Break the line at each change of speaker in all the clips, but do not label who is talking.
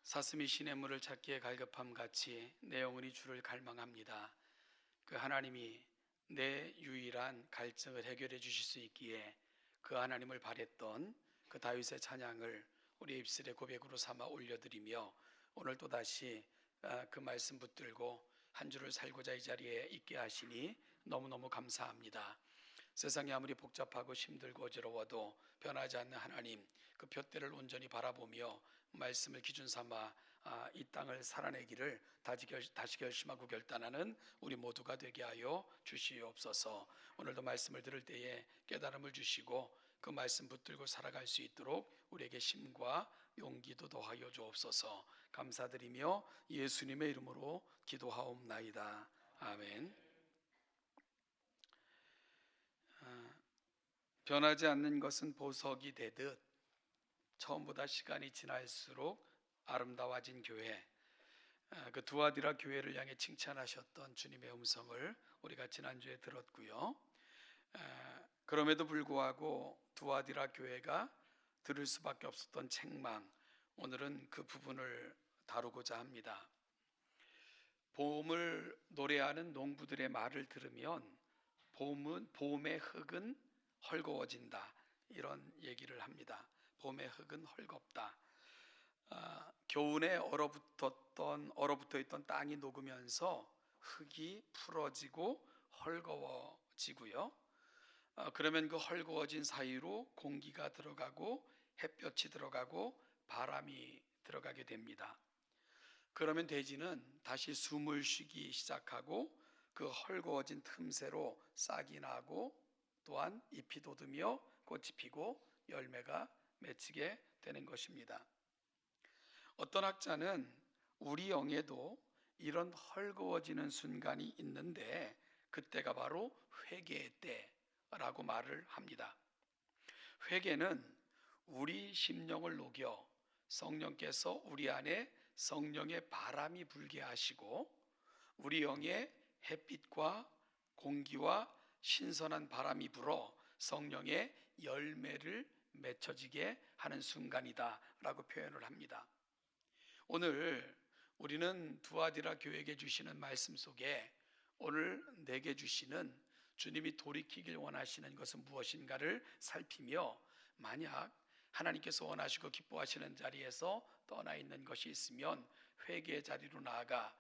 사슴이 시냇물을 찾기에 갈급함 같이 내 영혼이 주를 갈망합니다. 그 하나님이 내 유일한 갈증을 해결해 주실 수 있기에 그 하나님을 바랬던 그 다윗의 찬양을 우리 입술의 고백으로 삼아 올려드리며 오늘 또다시 그 말씀 붙들고 한 주를 살고자 이 자리에 있게 하시니 너무너무 감사합니다. 세상이 아무리 복잡하고 힘들고 어지러워도 변하지 않는 하나님, 그 푯대를 온전히 바라보며 말씀을 기준 삼아 이 땅을 살아내기를 다시 결심하고 결단하는 우리 모두가 되게 하여 주시옵소서. 오늘도 말씀을 들을 때에 깨달음을 주시고 그 말씀 붙들고 살아갈 수 있도록 우리에게 힘과 용기도 더하여 주옵소서. 감사드리며 예수님의 이름으로 기도하옵나이다. 아멘. 변하지 않는 것은 보석이 되듯 처음보다 시간이 지날수록 아름다워진 교회, 그 두아디라 교회를 향해 칭찬하셨던 주님의 음성을 우리가 지난주에 들었고요. 그럼에도 불구하고 두아디라 교회가 들을 수밖에 없었던 책망, 오늘은 그 부분을 다루고자 합니다. 봄을 노래하는 농부들의 말을 들으면 봄의 흙은 헐거워진다, 이런 얘기를 합니다. 봄의 흙은 헐겁다. 겨우내 얼어붙어 있던 땅이 녹으면서 흙이 풀어지고 헐거워지고요. 그러면 그 헐거워진 사이로 공기가 들어가고 햇볕이 들어가고 바람이 들어가게 됩니다. 그러면 대지는 다시 숨을 쉬기 시작하고 그 헐거워진 틈새로 싹이 나고 또한 잎이 돋으며 꽃이 피고 열매가 맺히게 되는 것입니다. 어떤 학자는 우리 영에도 이런 헐거워지는 순간이 있는데 그때가 바로 회개의 때라고 말을 합니다. 회개는 우리 심령을 녹여 성령께서 우리 안에 성령의 바람이 불게 하시고 우리 영에 햇빛과 공기와 신선한 바람이 불어 성령의 열매를 맺혀지게 하는 순간이다 라고 표현을 합니다. 오늘 우리는 두아디라 교회에게 주시는 말씀 속에 오늘 내게 주시는 주님이 돌이키길 원하시는 것은 무엇인가를 살피며, 만약 하나님께서 원하시고 기뻐하시는 자리에서 떠나 있는 것이 있으면 회개의 자리로 나아가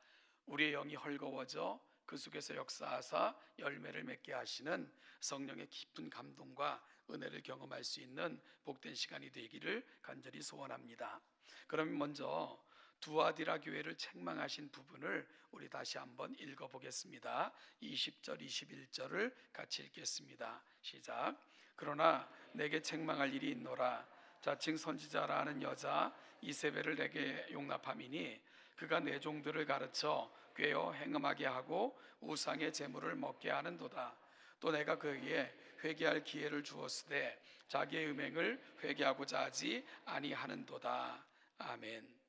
우리의 영이 헐거워져 그 속에서 역사하사 열매를 맺게 하시는 성령의 깊은 감동과 은혜를 경험할 수 있는 복된 시간이 되기를 간절히 소원합니다. 그럼 먼저 두아디라 교회를 책망하신 부분을 우리 다시 한번 읽어보겠습니다. 20절 21절을 같이 읽겠습니다. 시작. 그러나 내게 책망할 일이 있노라. 자칭 선지자라 하는 여자 이세벨을 내게 용납함이니 그가 내 종들을 가르쳐 꾀어 행음하게 하고 우상의 제물을 먹게 하는도다. 또 내가 그에게 회개할 기회를 주었으되 자기의 음행을 회개하고자 하지 아니하는도다. 아멘.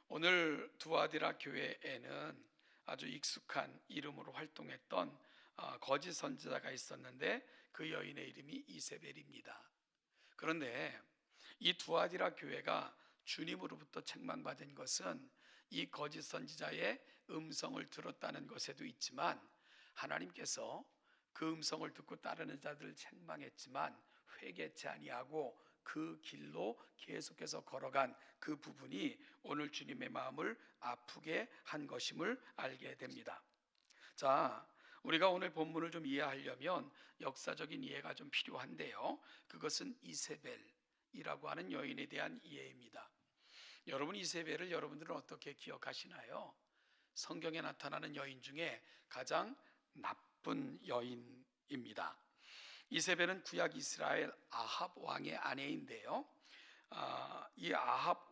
오늘 두아디라 교회에는 아주 익숙한 이름으로 활동했던 거짓 선지자가 있었는데 그 여인의 이름이 이세벨입니다. 그런데 이 두아디라 교회가 주님으로부터 책망받은 것은 이 거짓 선지자의 음성을 들었다는 것에도 있지만, 하나님께서 그 음성을 듣고 따르는 자들을 책망했지만 회개치 아니하고 그 길로 계속해서 걸어간 그 부분이 오늘 주님의 마음을 아프게 한 것임을 알게 됩니다. 자, 우리가 오늘 본문을 좀 이해하려면 역사적인 이해가 좀 필요한데요, 그것은 이세벨이라고 하는 여인에 대한 이해입니다. 여러분, 이세벨을 여러분들은 어떻게 기억하시나요? 성경에 나타나는 여인 중에 가장 나쁜 여인입니다. 이세벨은 구약 이스라엘 아합 왕의 아내인데요, 이 아합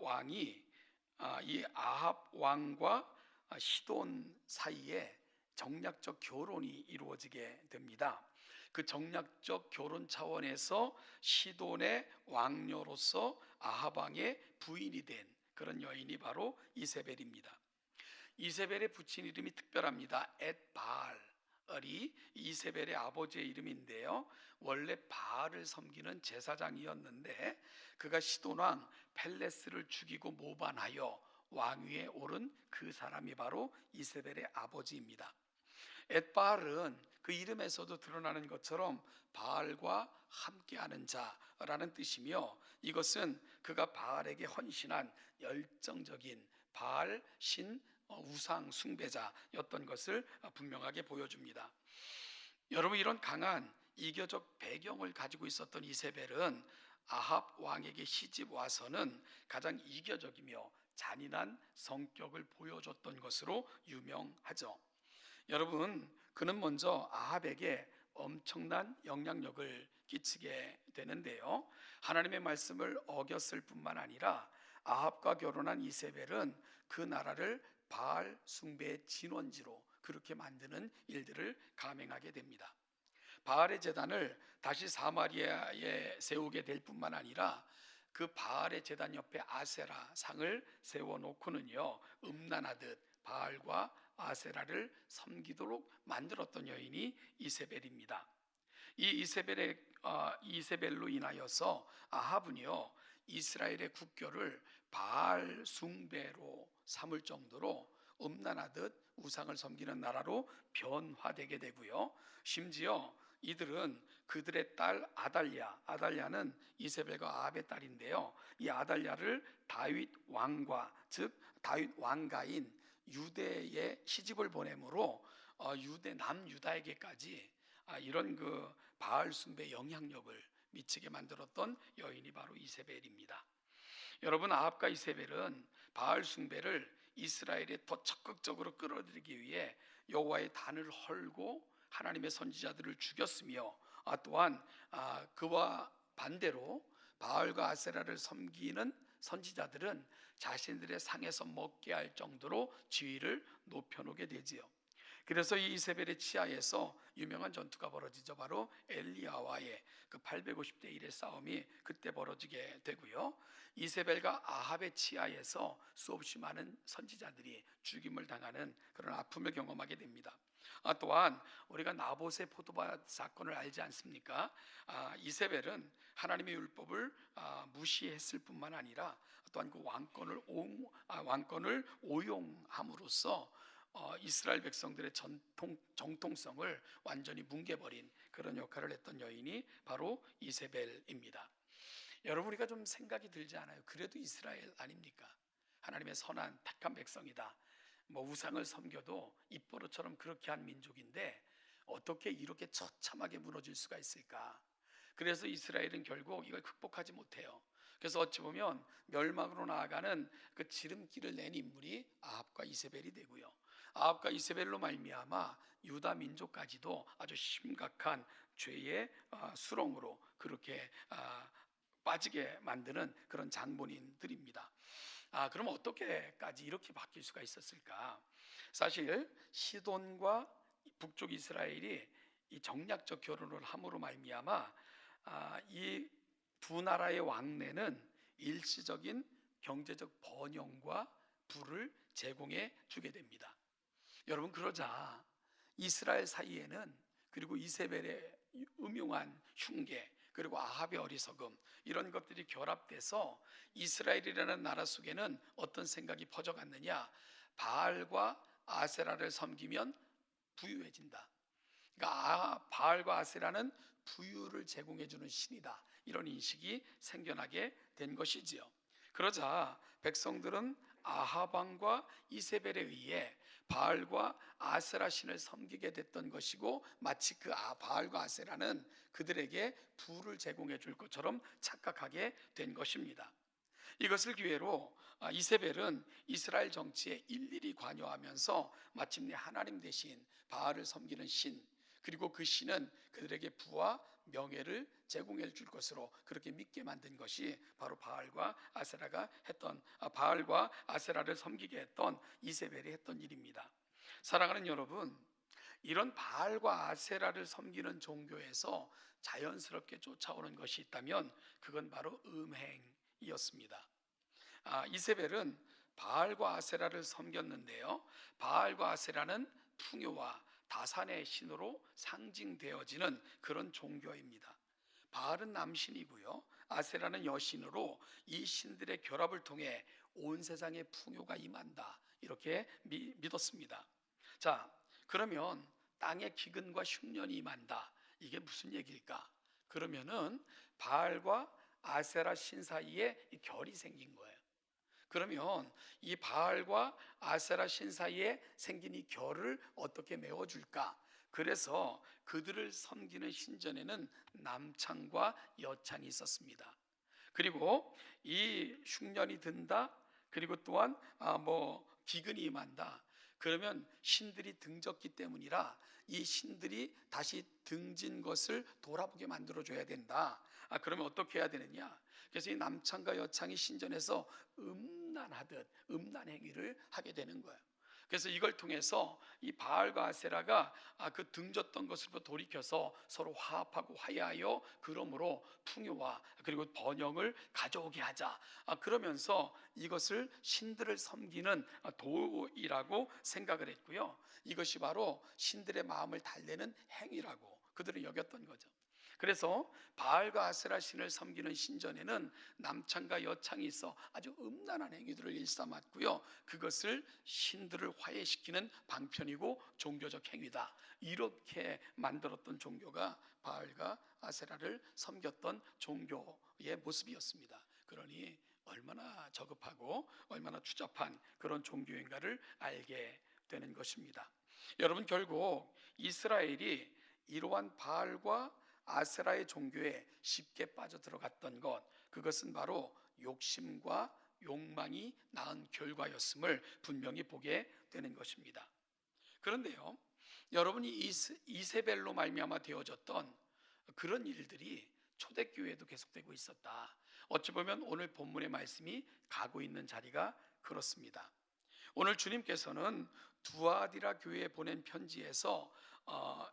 왕과 시돈 사이에 정략적 결혼이 이루어지게 됩니다. 그 정략적 결혼 차원에서 시돈의 왕녀로서 아합 왕의 부인이 된 그런 여인이 바로 이세벨입니다. 이세벨의 부친 이름이 특별합니다. 엣바알이 이세벨의 아버지의 이름인데요, 원래 바알을 섬기는 제사장이었는데 그가 시돈왕 펠레스를 죽이고 모반하여 왕위에 오른 그 사람이 바로 이세벨의 아버지입니다. 엣바알은 그 이름에서도 드러나는 것처럼 바알과 함께하는 자라는 뜻이며, 이것은 그가 바알에게 헌신한 열정적인 바알 신 우상 숭배자였던 것을 분명하게 보여줍니다. 여러분, 이런 강한 이교적 배경을 가지고 있었던 이세벨은 아합 왕에게 시집 와서는 가장 이교적이며 잔인한 성격을 보여줬던 것으로 유명하죠. 여러분, 그는 먼저 아합에게 엄청난 영향력을 끼치게 되는데요. 하나님의 말씀을 어겼을 뿐만 아니라 아합과 결혼한 이세벨은 그 나라를 바알 숭배의 진원지로 그렇게 만드는 일들을 감행하게 됩니다. 바알의 제단을 다시 사마리아에 세우게 될 뿐만 아니라 그 바알의 제단 옆에 아세라 상을 세워놓고는요, 음란하듯 바알과 아세라를 섬기도록 만들었던 여인이 이세벨입니다. 이 이세벨로 인하여서 아합은요, 이스라엘의 국교를 바알 숭배로 삼을 정도로 음란하듯 우상을 섬기는 나라로 변화되게 되고요. 심지어 이들은 그들의 딸 아달랴는 이세벨과 아합의 딸인데요, 이 아달랴를 다윗 왕과, 즉 다윗 왕가인 유대에 시집을 보내므로 유대 남유다에게까지 이런 그 바알 숭배 영향력을 미치게 만들었던 여인이 바로 이세벨입니다. 여러분, 아합과 이세벨은 바알 숭배를 이스라엘에 더 적극적으로 끌어들이기 위해 여호와의 단을 헐고 하나님의 선지자들을 죽였으며, 또한 그와 반대로 바알과 아세라를 섬기는 선지자들은 자신들의 상에서 먹게 할 정도로 지위를 높여놓게 되지요. 그래서 이 이세벨의 치하에서 유명한 전투가 벌어지죠. 바로 엘리야와의 그 850대 1의 싸움이 그때 벌어지게 되고요. 이세벨과 아합의 치하에서 수없이 많은 선지자들이 죽임을 당하는 그런 아픔을 경험하게 됩니다. 또한 우리가 나봇의 포도밭 사건을 알지 않습니까? 이세벨은 하나님의 율법을 무시했을 뿐만 아니라 또한 그 왕권을 오용함으로써 이스라엘 백성들의 정통성을 완전히 뭉개버린 그런 역할을 했던 여인이 바로 이세벨입니다. 여러분, 우리가 좀 생각이 들지 않아요? 그래도 이스라엘 아닙니까? 하나님의 선한 택한 백성이다. 우상을 섬겨도 입버릇처럼 그렇게 한 민족인데 어떻게 이렇게 처참하게 무너질 수가 있을까? 그래서 이스라엘은 결국 이걸 극복하지 못해요. 그래서 어찌 보면 멸망으로 나아가는 그 지름길을 낸 인물이 아합과 이세벨이 되고요, 아합과 이세벨로 말미암아 유다 민족까지도 아주 심각한 죄의 수렁으로 그렇게 빠지게 만드는 그런 장본인들입니다. 그럼 어떻게까지 이렇게 바뀔 수가 있었을까? 사실 시돈과 북쪽 이스라엘이 이 정략적 결혼을 함으로 말미암아 이 두 나라의 왕래는 일시적인 경제적 번영과 부를 제공해 주게 됩니다. 여러분, 그러자 이스라엘 사이에는 그리고 이세벨의 음흉한 흉계, 그리고 아합의 어리석음, 이런 것들이 결합돼서 이스라엘이라는 나라 속에는 어떤 생각이 퍼져갔느냐? 바알과 아세라를 섬기면 부유해진다. 그러니까 바알과 아세라는 부유를 제공해주는 신이다, 이런 인식이 생겨나게 된 것이지요. 그러자 백성들은 아합 왕과 이세벨에 의해 바알과 아세라 신을 섬기게 됐던 것이고, 마치 그 바알과 아세라는 그들에게 부를 제공해 줄 것처럼 착각하게 된 것입니다. 이것을 기회로 이세벨은 이스라엘 정치에 일일이 관여하면서 마침내 하나님 대신 바알을 섬기는 신, 그리고 그 신은 그들에게 부와 명예를 제공해 줄 것으로 그렇게 믿게 만든 것이 바로 바알과 아세라를 섬기게 했던 이세벨이 했던 일입니다. 사랑하는 여러분, 이런 바알과 아세라를 섬기는 종교에서 자연스럽게 쫓아오는 것이 있다면 그건 바로 음행이었습니다. 이세벨은 바알과 아세라를 섬겼는데요, 바알과 아세라는 풍요와 다산의 신으로 상징되어지는 그런 종교입니다. 바알은 남신이고요, 아세라는 여신으로 이 신들의 결합을 통해 온 세상에 풍요가 임한다, 이렇게 믿었습니다. 자, 그러면 땅에 기근과 흉년이 임한다, 이게 무슨 얘기일까? 그러면은 바알과 아세라 신 사이에 이 결이 생긴 거예요. 그러면 이 바알과 아세라 신 사이에 생긴 이 결을 어떻게 메워줄까? 그래서 그들을 섬기는 신전에는 남창과 여창이 있었습니다. 그리고 이 흉년이 든다, 그리고 또한 기근이 임한다, 그러면 신들이 등졌기 때문이라 이 신들이 다시 등진 것을 돌아보게 만들어줘야 된다. 그러면 어떻게 해야 되느냐? 그래서 이 남창과 여창이 신전에서 음란하듯 음란 행위를 하게 되는 거예요. 그래서 이걸 통해서 이 바알과 아세라가 그 등졌던 것을 돌이켜서 서로 화합하고 화해하여 그러므로 풍요와 그리고 번영을 가져오게 하자, 그러면서 이것을 신들을 섬기는 도이라고 생각을 했고요. 이것이 바로 신들의 마음을 달래는 행위라고 그들은 여겼던 거죠. 그래서 바알과 아세라 신을 섬기는 신전에는 남창과 여창이 있어 아주 음란한 행위들을 일삼았고요. 그것을 신들을 화해시키는 방편이고 종교적 행위다, 이렇게 만들었던 종교가 바알과 아세라를 섬겼던 종교의 모습이었습니다. 그러니 얼마나 저급하고 얼마나 추잡한 그런 종교인가를 알게 되는 것입니다. 여러분, 결국 이스라엘이 이러한 바알과 아세라의 종교에 쉽게 빠져들어갔던 것, 그것은 바로 욕심과 욕망이 낳은 결과였음을 분명히 보게 되는 것입니다. 그런데요, 여러분이 이세벨로 말미암아 되어졌던 그런 일들이 초대교회에도 계속되고 있었다. 어찌 보면 오늘 본문의 말씀이 가고 있는 자리가 그렇습니다. 오늘 주님께서는 두아디라 교회에 보낸 편지에서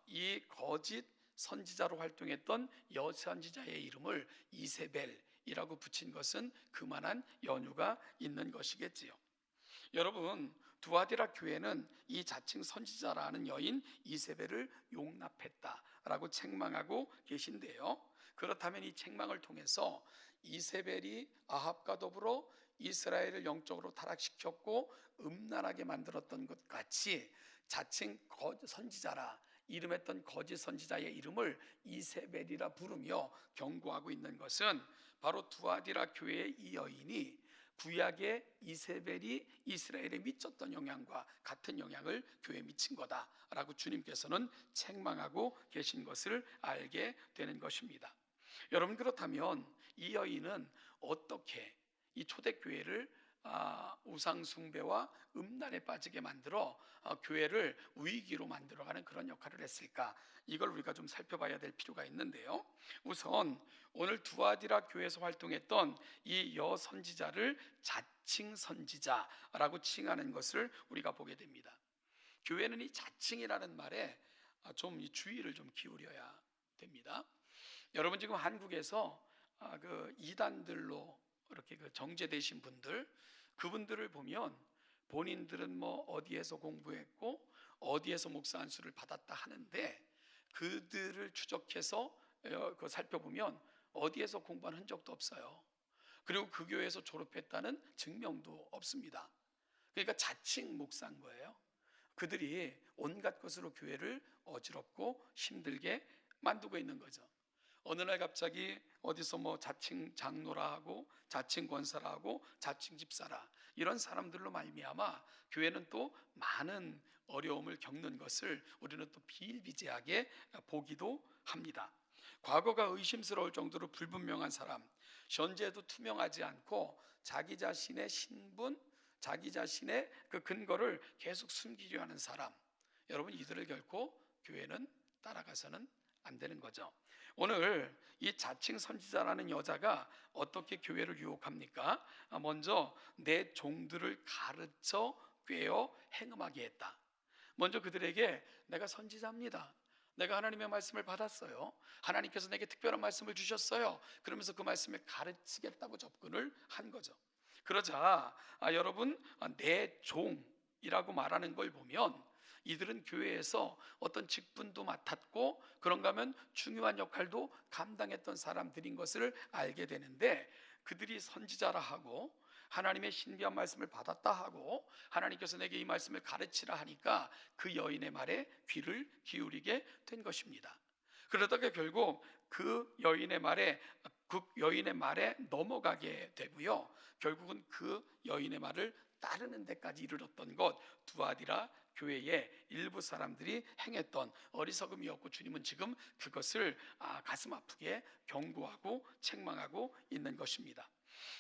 이 거짓 선지자로 활동했던 여선지자의 이름을 이세벨이라고 붙인 것은 그만한 연유가 있는 것이겠지요. 여러분, 두아디라 교회는 이 자칭 선지자라는 여인 이세벨을 용납했다라고 책망하고 계신데요. 그렇다면 이 책망을 통해서 이세벨이 아합과 더불어 이스라엘을 영적으로 타락시켰고 음란하게 만들었던 것 같이 자칭 선지자라 이름했던 거짓 선지자의 이름을 이세벨이라 부르며 경고하고 있는 것은 바로 두아디라 교회의 이 여인이 구약의 이세벨이 이스라엘에 미쳤던 영향과 같은 영향을 교회에 미친 거다라고 주님께서는 책망하고 계신 것을 알게 되는 것입니다. 여러분, 그렇다면 이 여인은 어떻게 이 초대교회를 우상숭배와 음란에 빠지게 만들어 교회를 위기로 만들어가는 그런 역할을 했을까? 이걸 우리가 좀 살펴봐야 될 필요가 있는데요. 우선 오늘 두아디라 교회에서 활동했던 이 여선지자를 자칭 선지자라고 칭하는 것을 우리가 보게 됩니다. 교회는 이 자칭이라는 말에 좀 주의를 좀 기울여야 됩니다. 여러분, 지금 한국에서 그 이단들로 이렇게 그 정죄되신 분들, 그분들을 보면 본인들은 어디에서 공부했고 어디에서 목사 안수를 받았다 하는데 그들을 추적해서 살펴보면 어디에서 공부한 흔적도 없어요. 그리고 그 교회에서 졸업했다는 증명도 없습니다. 그러니까 자칭 목사인 거예요. 그들이 온갖 것으로 교회를 어지럽고 힘들게 만들고 있는 거죠. 어느 날 갑자기 어디서 자칭 장로라 하고 자칭 권사라 하고 자칭 집사라, 이런 사람들로 말미암아 교회는 또 많은 어려움을 겪는 것을 우리는 또 비일비재하게 보기도 합니다. 과거가 의심스러울 정도로 불분명한 사람, 현재도 투명하지 않고 자기 자신의 신분, 자기 자신의 그 근거를 계속 숨기려 하는 사람, 여러분, 이들을 결코 교회는 따라가서는 안 되는 거죠. 오늘 이 자칭 선지자라는 여자가 어떻게 교회를 유혹합니까? 먼저 내 종들을 가르쳐 꿰어 행음하게 했다. 먼저 그들에게 내가 선지자입니다, 내가 하나님의 말씀을 받았어요, 하나님께서 내게 특별한 말씀을 주셨어요, 그러면서 그 말씀을 가르치겠다고 접근을 한 거죠. 그러자 여러분, 내 종이라고 말하는 걸 보면 이들은 교회에서 어떤 직분도 맡았고 그런가 하면 중요한 역할도 감당했던 사람들인 것을 알게 되는데, 그들이 선지자라 하고 하나님의 신비한 말씀을 받았다 하고 하나님께서 내게 이 말씀을 가르치라 하니까 그 여인의 말에 귀를 기울이게 된 것입니다. 그러다가 결국 그 여인의 말에 넘어가게 되고요. 결국은 그 여인의 말을 따르는 데까지 이르렀던 것, 두아디라 교회의 일부 사람들이 행했던 어리석음이었고, 주님은 지금 그것을 가슴 아프게 경고하고 책망하고 있는 것입니다.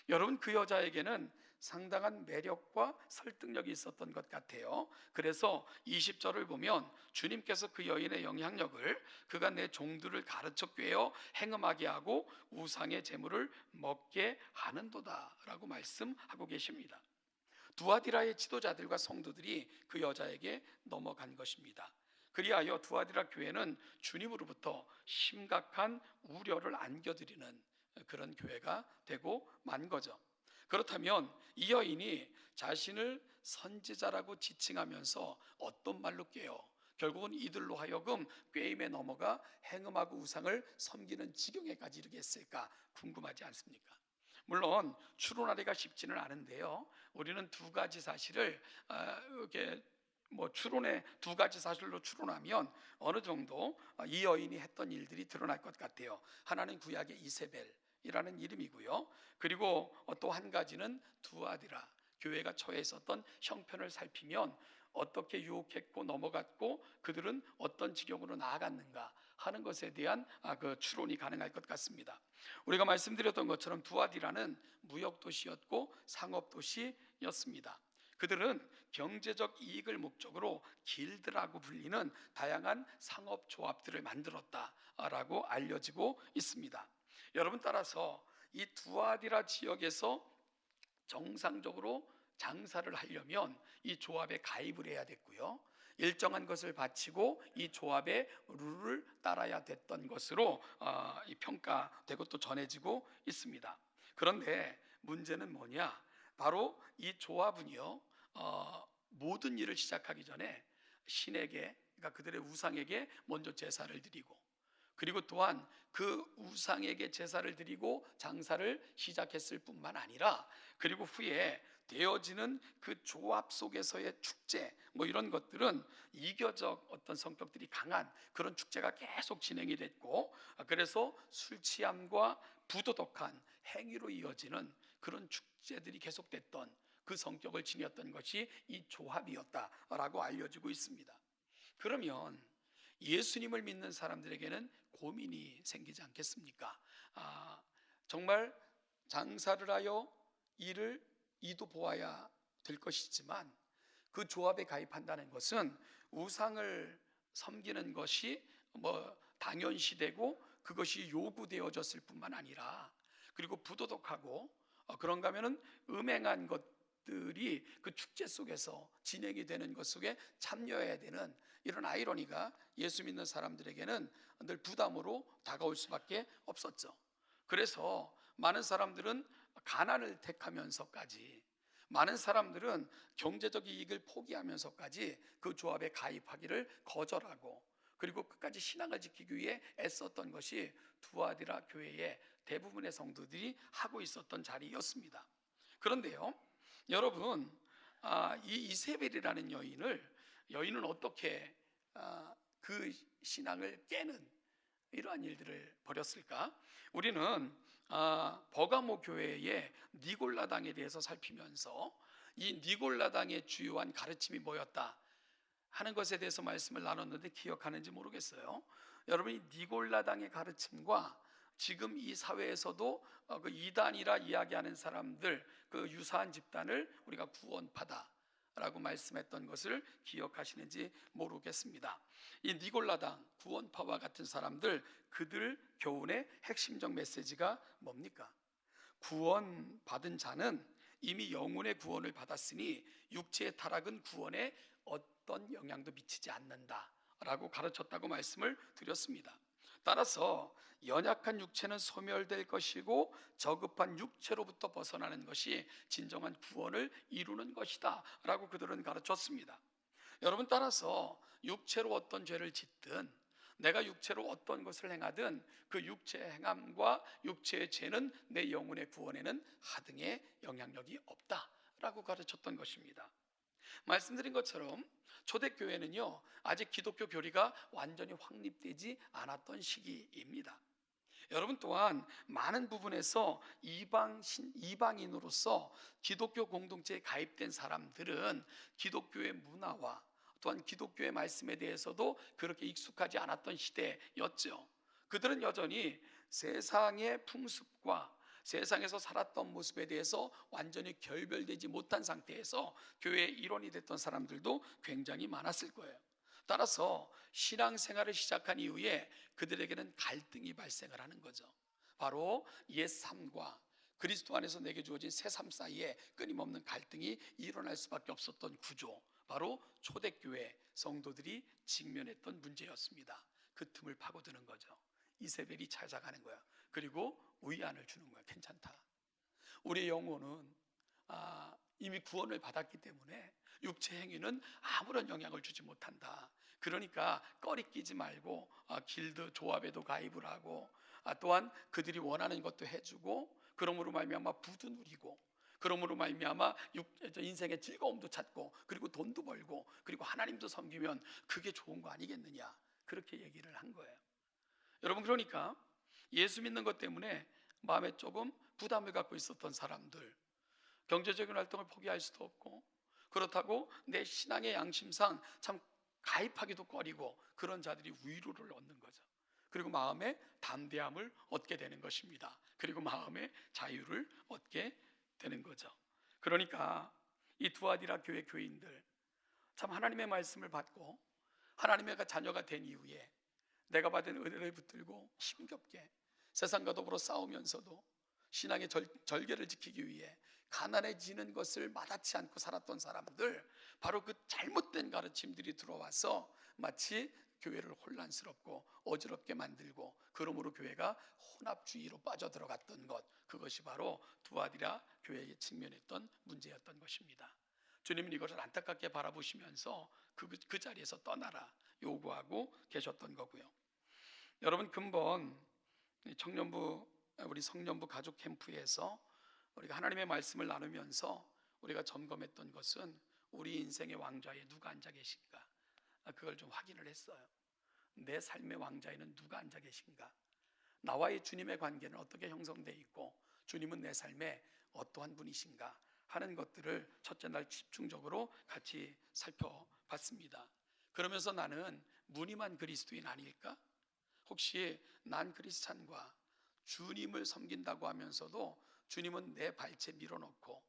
여러분, 그 여자에게는 상당한 매력과 설득력이 있었던 것 같아요. 그래서 20절을 보면 주님께서 그 여인의 영향력을 그가 내 종들을 가르쳐 꿰어 행음하게 하고 우상의 제물을 먹게 하는도다 라고 말씀하고 계십니다. 두아디라의 지도자들과 성도들이 그 여자에게 넘어간 것입니다. 그리하여 두아디라 교회는 주님으로부터 심각한 우려를 안겨드리는 그런 교회가 되고 만 거죠. 그렇다면 이 여인이 자신을 선지자라고 지칭하면서 어떤 말로 꿰어 결국은 이들로 하여금 꾀임에 넘어가 행음하고 우상을 섬기는 지경에까지 이르게 했을까 궁금하지 않습니까? 물론 추론하기가 쉽지는 않은데요. 우리는 두 가지 사실을 이렇게 추론의 두 가지 사실로 추론하면 어느 정도 이 여인이 했던 일들이 드러날 것 같아요. 하나는 구약의 이세벨이라는 이름이고요. 그리고 또 한 가지는 두아디라 교회가 처해 있었던 형편을 살피면 어떻게 유혹했고 넘어갔고 그들은 어떤 지경으로 나아갔는가 하는 것에 대한 그 추론이 가능할 것 같습니다. 우리가 말씀드렸던 것처럼 두아디라는 무역도시였고 상업도시였습니다. 그들은 경제적 이익을 목적으로 길드라고 불리는 다양한 상업조합들을 만들었다라고 알려지고 있습니다. 여러분, 따라서 이 두아디라 지역에서 정상적으로 장사를 하려면 이 조합에 가입을 해야 됐고요. 일정한 것을 바치고 이 조합의 룰을 따라야 됐던 것으로 평가되고 또 전해지고 있습니다. 그런데 문제는 뭐냐? 바로 이 조합은요, 모든 일을 시작하기 전에 신에게, 그러니까 그들의 우상에게 먼저 제사를 드리고, 그리고 또한 그 우상에게 제사를 드리고 장사를 시작했을 뿐만 아니라, 그리고 후에 되어지는 그 조합 속에서의 축제 이런 것들은 이교적 어떤 성격들이 강한 그런 축제가 계속 진행이 됐고, 그래서 술 취함과 부도덕한 행위로 이어지는 그런 축제들이 계속됐던 그 성격을 지녔던 것이 이 조합이었다라고 알려지고 있습니다. 그러면 예수님을 믿는 사람들에게는 고민이 생기지 않겠습니까? 정말 장사를 하여 일을 이도 보아야 될 것이지만 그 조합에 가입한다는 것은 우상을 섬기는 것이 당연시되고 그것이 요구되어졌을 뿐만 아니라, 그리고 부도덕하고 그런가 하면은 음행한 것들이 그 축제 속에서 진행이 되는 것 속에 참여해야 되는 이런 아이러니가 예수 믿는 사람들에게는 늘 부담으로 다가올 수밖에 없었죠. 그래서 많은 사람들은 가난을 택하면서까지, 많은 사람들은 경제적 이익을 포기하면서까지 그 조합에 가입하기를 거절하고, 그리고 끝까지 신앙을 지키기 위해 애썼던 것이 두아디라 교회의 대부분의 성도들이 하고 있었던 자리였습니다. 그런데요, 여러분, 이 이세벨이라는 여인은 어떻게 그 신앙을 깨는 이러한 일들을 벌였을까? 우리는 버가모 교회의 니골라당에 대해서 살피면서 이 니골라당의 주요한 가르침이 뭐였다 하는 것에 대해서 말씀을 나눴는데 기억하는지 모르겠어요. 여러분이 니골라당의 가르침과 지금 이 사회에서도 그 이단이라 이야기하는 사람들, 그 유사한 집단을 우리가 구원파다라고 말씀했던 것을 기억하시는지 모르겠습니다. 이 니골라당, 구원파와 같은 사람들, 그들 교훈의 핵심적 메시지가 뭡니까? 구원받은 자는 이미 영혼의 구원을 받았으니 육체의 타락은 구원에 어떤 영향도 미치지 않는다라고 가르쳤다고 말씀을 드렸습니다. 따라서 연약한 육체는 소멸될 것이고 저급한 육체로부터 벗어나는 것이 진정한 구원을 이루는 것이다 라고 그들은 가르쳤습니다. 여러분, 따라서 육체로 어떤 죄를 짓든 내가 육체로 어떤 것을 행하든 그 육체의 행함과 육체의 죄는 내 영혼의 구원에는 하등의 영향력이 없다라고 가르쳤던 것입니다. 말씀드린 것처럼 초대교회는요, 아직 기독교 교리가 완전히 확립되지 않았던 시기입니다. 여러분 또한 많은 부분에서 이방인으로서 기독교 공동체에 가입된 사람들은 기독교의 문화와 또한 기독교의 말씀에 대해서도 그렇게 익숙하지 않았던 시대였죠. 그들은 여전히 세상의 풍습과 세상에서 살았던 모습에 대해서 완전히 결별되지 못한 상태에서 교회의 일원이 됐던 사람들도 굉장히 많았을 거예요. 따라서 신앙생활을 시작한 이후에 그들에게는 갈등이 발생을 하는 거죠. 바로 옛 삶과 그리스도 안에서 내게 주어진 새 삶 사이에 끊임없는 갈등이 일어날 수밖에 없었던 구조, 바로 초대교회 성도들이 직면했던 문제였습니다. 그 틈을 파고드는 거죠. 이세벨이 찾아가는 거야. 그리고 위안을 주는 거야. 괜찮다. 우리의 영혼은 이미 구원을 받았기 때문에 육체 행위는 아무런 영향을 주지 못한다. 그러니까 꺼리 끼지 말고 길드 조합에도 가입을 하고 또한 그들이 원하는 것도 해주고, 그러므로 말미암아 부도 누리고, 그러므로 말미암아 인생의 즐거움도 찾고, 그리고 돈도 벌고, 그리고 하나님도 섬기면 그게 좋은 거 아니겠느냐, 그렇게 얘기를 한 거예요. 여러분, 그러니까 예수 믿는 것 때문에 마음에 조금 부담을 갖고 있었던 사람들, 경제적인 활동을 포기할 수도 없고, 그렇다고 내 신앙의 양심상 참 가입하기도 꺼리고, 그런 자들이 위로를 얻는 거죠. 그리고 마음의 담대함을 얻게 되는 것입니다. 그리고 마음의 자유를 얻게 되는 거죠. 그러니까 이 두아디라 교회 교인들, 참 하나님의 말씀을 받고 하나님의 자녀가 된 이후에 내가 받은 은혜를 붙들고 힘겹게 세상과 더불어 싸우면서도 신앙의 절개를 지키기 위해 가난해지는 것을 마다치 않고 살았던 사람들, 바로 그 잘못된 가르침들이 들어와서 마치 교회를 혼란스럽고 어지럽게 만들고, 그러므로 교회가 혼합주의로 빠져들어갔던 것, 그것이 바로 두아디라 교회에 직면했던 문제였던 것입니다. 주님은 이것을 안타깝게 바라보시면서 그 자리에서 떠나라 요구하고 계셨던 거고요. 여러분, 근본 청년부, 우리 성년부 가족 캠프에서 우리가 하나님의 말씀을 나누면서 우리가 점검했던 것은 우리 인생의 왕좌에 누가 앉아 계신가, 그걸 좀 확인을 했어요. 내 삶의 왕좌에는 누가 앉아 계신가, 나와의 주님의 관계는 어떻게 형성되어 있고, 주님은 내 삶에 어떠한 분이신가 하는 것들을 첫째 날 집중적으로 같이 살펴봤습니다. 그러면서 나는 무늬만 그리스도인 아닐까? 혹시 난 크리스찬과 주님을 섬긴다고 하면서도 주님은 내 발째 밀어넣고,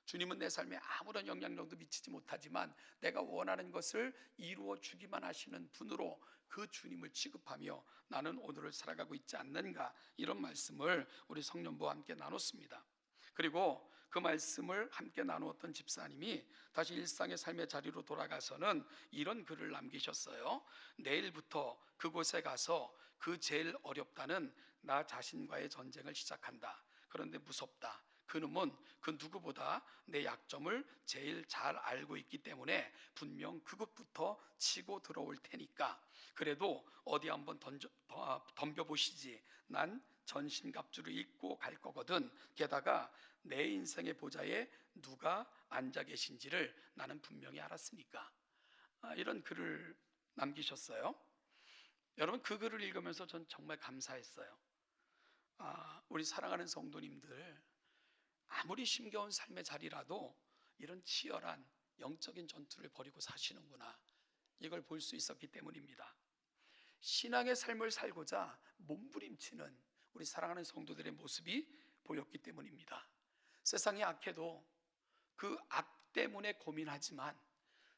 주님은 내 삶에 아무런 영향력도 미치지 못하지만 내가 원하는 것을 이루어 주기만 하시는 분으로 그 주님을 취급하며 나는 오늘을 살아가고 있지 않는가, 이런 말씀을 우리 성년부와 함께 나눴습니다. 그리고 그 말씀을 함께 나누었던 집사님이 다시 일상의 삶의 자리로 돌아가서는 이런 글을 남기셨어요. 내일부터 그곳에 가서 그 제일 어렵다는 나 자신과의 전쟁을 시작한다. 그런데 무섭다. 그놈은 그 누구보다 내 약점을 제일 잘 알고 있기 때문에 분명 그것부터 치고 들어올 테니까 그래도 어디 한번 덤벼보시지. 난 전신갑주를 입고 갈 거거든. 게다가 내 인생의 보좌에 누가 앉아 계신지를 나는 분명히 알았으니까. 이런 글을 남기셨어요. 여러분, 그 글을 읽으면서 전 정말 감사했어요. 우리 사랑하는 성도님들, 아무리 힘겨운 삶의 자리라도 이런 치열한 영적인 전투를 벌이고 사시는구나, 이걸 볼 수 있었기 때문입니다. 신앙의 삶을 살고자 몸부림치는 우리 사랑하는 성도들의 모습이 보였기 때문입니다. 세상이 악해도 그 악 때문에 고민하지만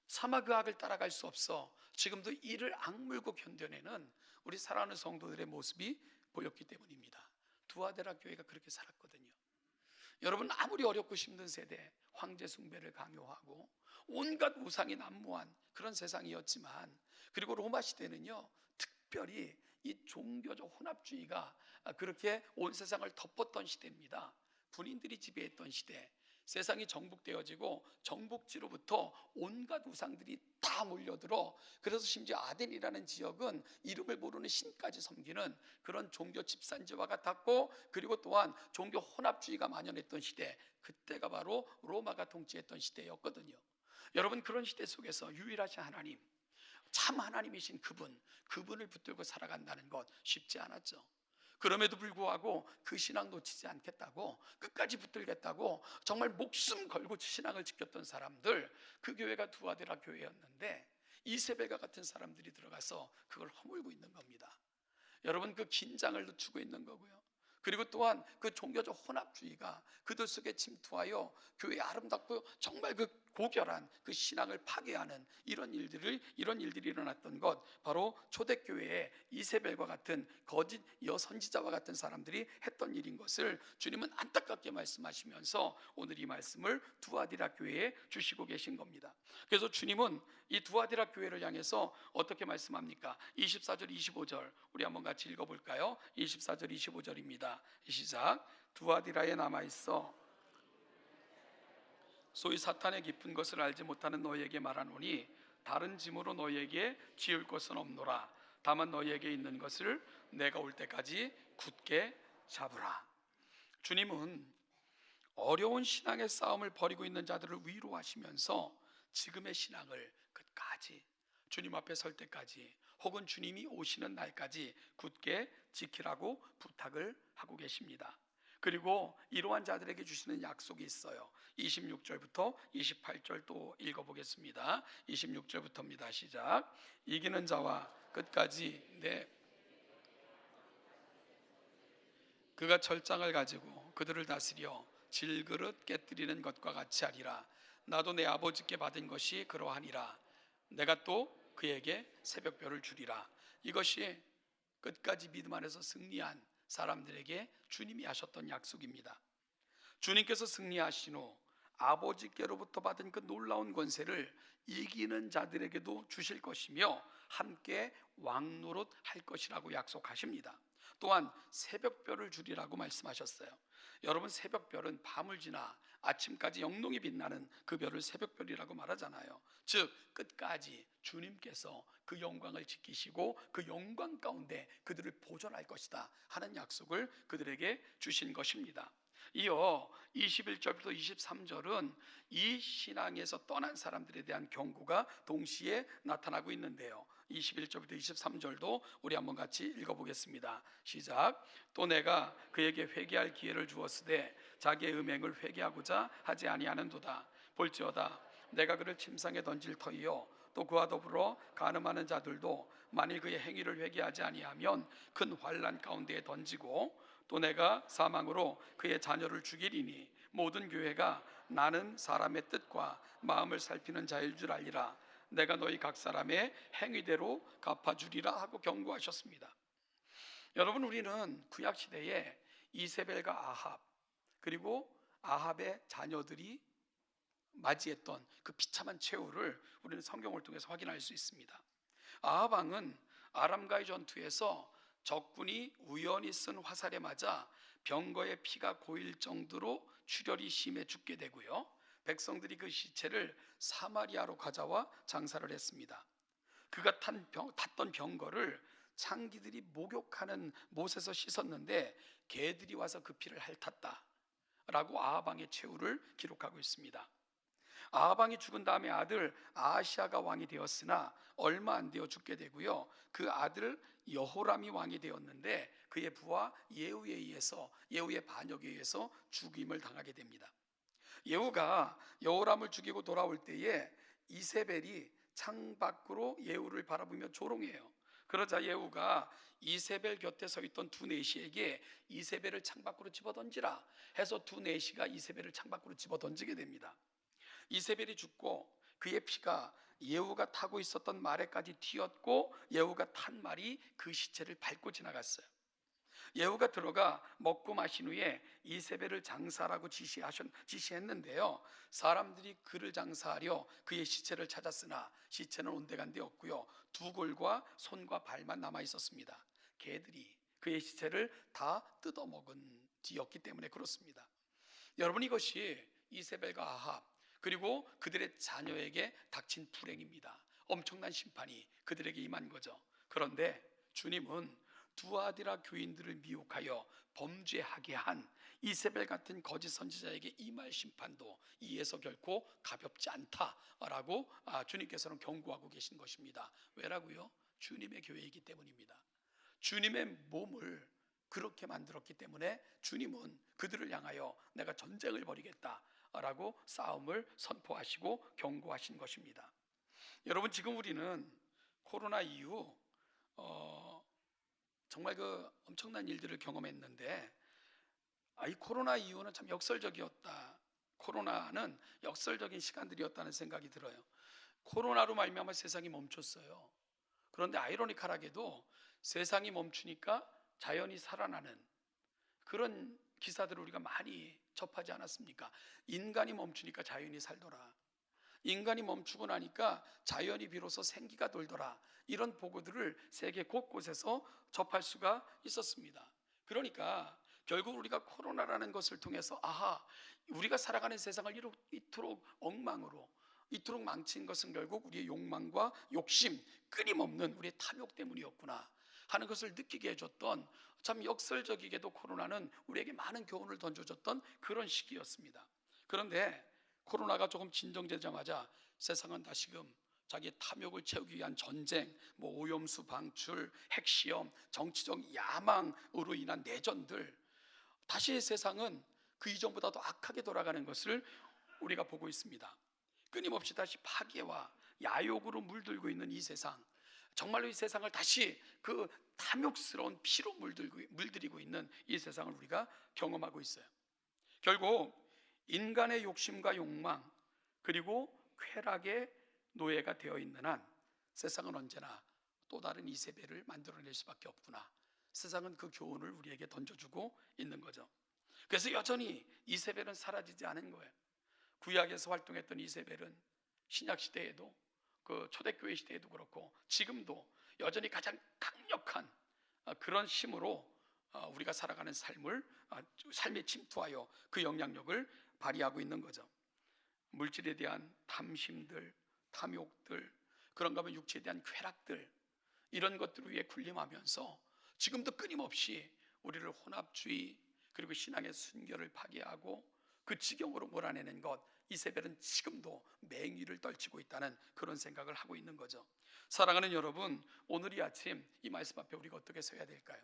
차마 그 악을 따라갈 수 없어 지금도 이를 악물고 견뎌내는 우리 사랑하는 성도들의 모습이 보였기 때문입니다. 두아데라 교회가 그렇게 살았거든요. 여러분, 아무리 어렵고 힘든 세대, 황제 숭배를 강요하고 온갖 우상이 난무한 그런 세상이었지만, 그리고 로마 시대는요, 특별히 이 종교적 혼합주의가 그렇게 온 세상을 덮었던 시대입니다. 군인들이 지배했던 시대, 세상이 정복되어지고 정복지로부터 온갖 우상들이 다 몰려들어, 그래서 심지어 아덴이라는 지역은 이름을 모르는 신까지 섬기는 그런 종교 집산지와 같았고, 그리고 또한 종교 혼합주의가 만연했던 시대, 그때가 바로 로마가 통치했던 시대였거든요. 여러분, 그런 시대 속에서 유일하신 하나님, 참 하나님이신 그분을 붙들고 살아간다는 것 쉽지 않았죠. 그럼에도 불구하고 그 신앙 놓치지 않겠다고, 끝까지 붙들겠다고 정말 목숨 걸고 신앙을 지켰던 사람들, 그 교회가 두아디라 교회였는데 이세벨과 같은 사람들이 들어가서 그걸 허물고 있는 겁니다. 여러분, 그 긴장을 늦추고 있는 거고요. 그리고 또한 그 종교적 혼합주의가 그들 속에 침투하여 교회의 아름답고 정말 그 고결한 그 신앙을 파괴하는 이런 일들이 일어났던 것, 바로 초대교회의 이세벨과 같은 거짓 여선지자와 같은 사람들이 했던 일인 것을 주님은 안타깝게 말씀하시면서 오늘 이 말씀을 두아디라 교회에 주시고 계신 겁니다. 그래서 주님은 이 두아디라 교회를 향해서 어떻게 말씀합니까? 24절 25절 우리 한번 같이 읽어볼까요? 24절 25절입니다. 시작. 두아디라에 남아있어 소위 사탄의 깊은 것을 알지 못하는 너희에게 말하노니 다른 짐으로 너희에게 지을 것은 없노라. 다만 너희에게 있는 것을 내가 올 때까지 굳게 잡으라. 주님은 어려운 신앙의 싸움을 벌이고 있는 자들을 위로하시면서 지금의 신앙을 끝까지, 주님 앞에 설 때까지, 혹은 주님이 오시는 날까지 굳게 지키라고 부탁을 하고 계십니다. 그리고 이러한 자들에게 주시는 약속이 있어요. 26절부터 28절 또 읽어보겠습니다. 26절부터입니다. 시작. 이기는 자와 끝까지 그가 철장을 가지고 그들을 다스려 질그릇 깨뜨리는 것과 같이 하리라. 나도 내 아버지께 받은 것이 그러하니라. 내가 또 그에게 새벽별을 주리라. 이것이 끝까지 믿음 안에서 승리한 사람들에게 주님이 하셨던 약속입니다. 주님께서 승리하신 후 아버지께로부터 받은 그 놀라운 권세를 이기는 자들에게도 주실 것이며 함께 왕노릇 할 것이라고 약속하십니다. 또한 새벽별을 주리라고 말씀하셨어요. 여러분, 새벽별은 밤을 지나 아침까지 영롱히 빛나는 그 별을 새벽별이라고 말하잖아요. 즉 끝까지 주님께서 그 영광을 지키시고 그 영광 가운데 그들을 보존할 것이다 하는 약속을 그들에게 주신 것입니다. 이어 21절부터 23절은 이 신앙에서 떠난 사람들에 대한 경고가 동시에 나타나고 있는데요. 21절부터 23절도 우리 한번 같이 읽어보겠습니다. 시작. 또 내가 그에게 회개할 기회를 주었으되 자기의 음행을 회개하고자 하지 아니하는도다. 볼지어다 내가 그를 침상에 던질 터이요 또 그와 더불어 간음하는 자들도 만일 그의 행위를 회개하지 아니하면 큰 환난 가운데에 던지고, 또 내가 사망으로 그의 자녀를 죽이리니 모든 교회가 나는 사람의 뜻과 마음을 살피는 자일 줄 알리라. 내가 너희 각 사람의 행위대로 갚아주리라 하고 경고하셨습니다. 여러분, 우리는 구약 시대에 이세벨과 아합, 그리고 아합의 자녀들이 맞이했던 그 비참한 최후를 우리는 성경을 통해서 확인할 수 있습니다. 아합 왕은 아람과의 전투에서 적군이 우연히 쓴 화살에 맞아 병거의 피가 고일 정도로 출혈이 심해 죽게 되고요, 백성들이 그 시체를 사마리아로 가져와 장사를 했습니다. 그가 탔던 병거를 창기들이 목욕하는 못에서 씻었는데 개들이 와서 그 피를 핥았다 라고 아합 왕의 최후를 기록하고 있습니다. 아합 왕이 죽은 다음에 아들 아하시아가 왕이 되었으나 얼마 안 되어 죽게 되고요, 그 아들 여호람이 왕이 되었는데 그의 부하 예후의 반역에 의해서 죽임을 당하게 됩니다. 예후가 여호람을 죽이고 돌아올 때에 이세벨이 창밖으로 예후를 바라보며 조롱해요. 그러자 예후가 이세벨 곁에 서 있던 두 내시에게 이세벨을 창밖으로 집어던지라 해서 두 내시가 이세벨을 창밖으로 집어던지게 됩니다. 이세벨이 죽고 그의 피가 예후가 타고 있었던 말에까지 튀었고 예후가 탄 말이 그 시체를 밟고 지나갔어요. 예후가 들어가 먹고 마신 후에 이세벨을 장사하라고 지시했는데요, 사람들이 그를 장사하려 그의 시체를 찾았으나 시체는 온데간데 없고요, 두 골과 손과 발만 남아 있었습니다. 개들이 그의 시체를 다 뜯어먹은 뒤였기 때문에 그렇습니다. 여러분, 이것이 이세벨과 아합 그리고 그들의 자녀에게 닥친 불행입니다. 엄청난 심판이 그들에게 임한 거죠. 그런데 주님은 두아디라 교인들을 미혹하여 범죄하게 한 이세벨 같은 거짓 선지자에게 임할 심판도 이에서 결코 가볍지 않다라고 주님께서는 경고하고 계신 것입니다. 왜라고요? 주님의 교회이기 때문입니다. 주님의 몸을 그렇게 만들었기 때문에 주님은 그들을 향하여 내가 전쟁을 벌이겠다라고 싸움을 선포하시고 경고하신 것입니다. 여러분, 지금 우리는 코로나 이후 정말 그 엄청난 일들을 경험했는데 이 코로나 이후는 참 역설적이었다. 코로나는 역설적인 시간들이었다는 생각이 들어요. 코로나로 말미암아 세상이 멈췄어요. 그런데 아이러니컬하게도 세상이 멈추니까 자연이 살아나는 그런 기사들을 우리가 많이 접하지 않았습니까? 인간이 멈추니까 자연이 살더라. 인간이 멈추고 나니까 자연이 비로소 생기가 돌더라. 이런 보고들을 세계 곳곳에서 접할 수가 있었습니다. 그러니까 결국 우리가 코로나라는 것을 통해서 우리가 살아가는 세상을 이토록 엉망으로 이토록 망친 것은 결국 우리의 욕망과 욕심, 끊임없는 우리의 탐욕 때문이었구나 하는 것을 느끼게 해줬던, 참 역설적이게도 코로나는 우리에게 많은 교훈을 던져줬던 그런 시기였습니다. 그런데 코로나가 조금 진정되자마자 세상은 다시금 자기의 탐욕을 채우기 위한 전쟁, 오염수 방출, 핵시험, 정치적 야망으로 인한 내전들, 다시 세상은 그 이전보다 더 악하게 돌아가는 것을 우리가 보고 있습니다. 끊임없이 다시 파괴와 야욕으로 물들고 있는 이 세상, 정말로 이 세상을 다시 그 탐욕스러운 피로 물들이고 있는 이 세상을 우리가 경험하고 있어요. 결국 인간의 욕심과 욕망 그리고 쾌락의 노예가 되어 있는 한 세상은 언제나 또 다른 이세벨을 만들어낼 수밖에 없구나. 세상은 그 교훈을 우리에게 던져주고 있는 거죠. 그래서 여전히 이세벨은 사라지지 않은 거예요. 구약에서 활동했던 이세벨은 신약시대에도 그 초대교회 시대에도 그렇고 지금도 여전히 가장 강력한 그런 힘으로 우리가 살아가는 삶에 침투하여 그 영향력을 발휘하고 있는 거죠. 물질에 대한 탐심들, 탐욕들, 그런가 하면 육체에 대한 쾌락들, 이런 것들 위에 군림하면서 지금도 끊임없이 우리를 혼합주의 그리고 신앙의 순결을 파괴하고 그 지경으로 몰아내는 것, 이세벨은 지금도 맹위를 떨치고 있다는 그런 생각을 하고 있는 거죠. 사랑하는 여러분, 오늘 이 아침 이 말씀 앞에 우리가 어떻게 서야 될까요?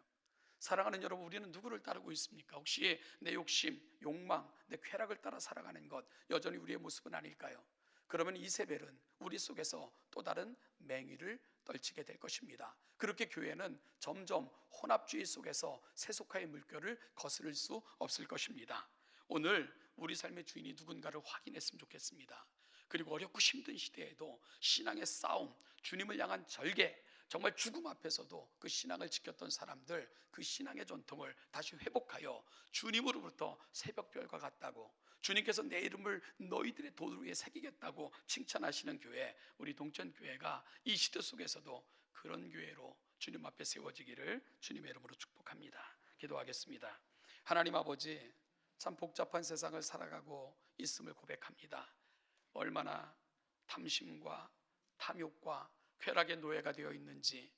사랑하는 여러분, 우리는 누구를 따르고 있습니까? 혹시 내 욕심, 욕망, 내 쾌락을 따라 살아가는 것 여전히 우리의 모습은 아닐까요? 그러면 이세벨은 우리 속에서 또 다른 맹위를 떨치게 될 것입니다. 그렇게 교회는 점점 혼합주의 속에서 세속화의 물결을 거스를 수 없을 것입니다. 오늘 우리 삶의 주인이 누군가를 확인했으면 좋겠습니다. 그리고 어렵고 힘든 시대에도 신앙의 싸움, 주님을 향한 절개, 정말 죽음 앞에서도 그 신앙을 지켰던 사람들, 그 신앙의 전통을 다시 회복하여 주님으로부터 새벽별과 같다고, 주님께서 내 이름을 너희들의 돌 위에 새기겠다고 칭찬하시는 교회, 우리 동천교회가 이 시대 속에서도 그런 교회로 주님 앞에 세워지기를 주님의 이름으로 축복합니다. 기도하겠습니다. 하나님 아버지, 참 복잡한 세상을 살아가고 있음을 고백합니다. 얼마나 탐심과 탐욕과 쾌락의 노예가 되어 있는지,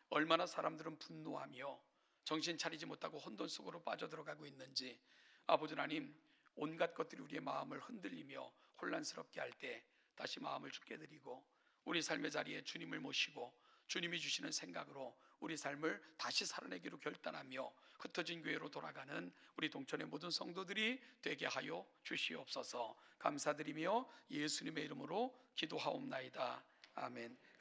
얼마나 사람들은 분노하며 정신 차리지 못하고 혼돈 속으로 빠져들어가고 있는지, 아버지 하나님, 온갖 것들이 우리의 마음을 흔들리며 혼란스럽게 할 때 다시 마음을 주께 드리고 우리 삶의 자리에 주님을 모시고 주님이 주시는 생각으로 우리 삶을 다시 살아내기로 결단하며 흩어진 교회로 돌아가는 우리 동천의 모든 성도들이 되게 하여 주시옵소서. 감사드리며 예수님의 이름으로 기도하옵나이다. 아멘.